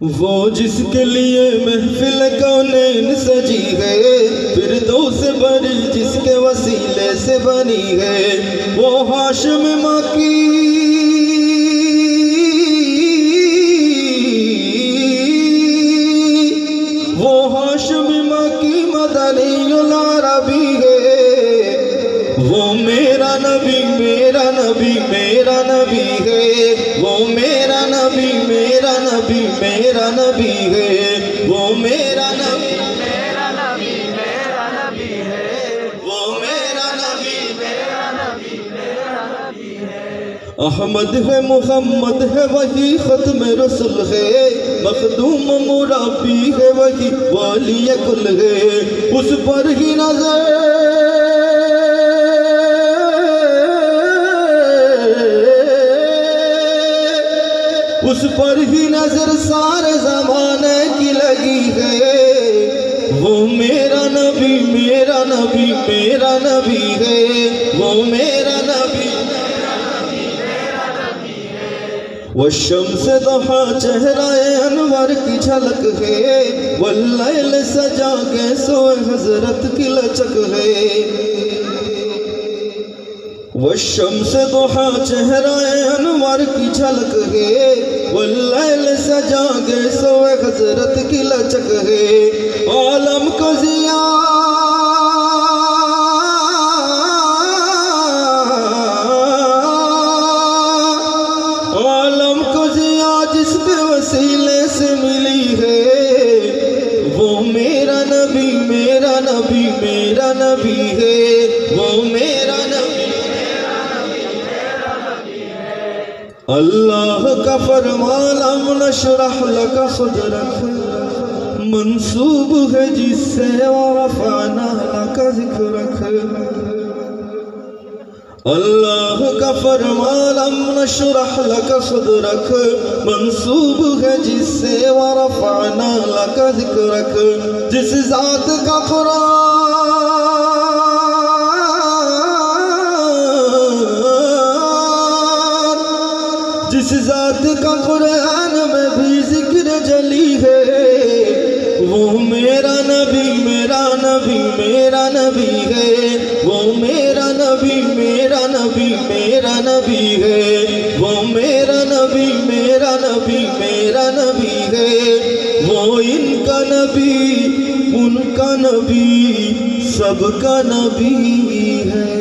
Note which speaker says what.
Speaker 1: वो जिसके लिए महफिल कौनैन सजी है, फिरदौस बरी जिसके वसीले से बनी है, वो हाशिम माँ की मदनीउल अरबी है। वो मेरा नबी मेरा नबी मेरा नबी है। वो मेरा नबी मेरा नबी मेरा नबी है। वो मेरा नबी मेरा नबी मेरा नबी है। वो मेरा नबी मेरा नबी मेरा नबी है। अहमद है मुहम्मद है वही खत्म रसूल है, मखदूम मुराबी है वही वाली कुल है, उस पर ही नजर उस पर ही नजर सारे जमाने की लगी है। वो मेरा नबी मेरा नबी मेरा नबी है। वो मेरा नबी वशम्स दुहा चेहराए अनवर की झलक है, वल्लैल सजा के सोए हजरत की लचक है। वशम्स दुहा चेहराए अनवर की झलक है, वल्लैल सजा के सोए हजरत की लचक है। आलम को जिया जिसके वसीले से मिली है, वो मेरा नबी मेरा नबी मेरा नबी है। वो मेरा नबी मेरा नबी मेरा नबी है। अल्लाह का फरमान हम नशरह लका सदरक मंसूब है जिससे वरफअना लका ज़िक्रक। अल्लाह का फरमान हम नशरह लका सदरक मंसूब है जिससे वरफअना लका ज़िक्रक। जिस ज़ात का कुरान जिस ज़ात का कुरान में भी जिक्र जली है, वो मेरा नबी मेरा नबी मेरा नबी है। वो मेरा नबी मेरा नबी मेरा नबी है। वो मेरा नबी मेरा नबी मेरा नबी है। वो इनका नबी उनका नबी सबका नबी है।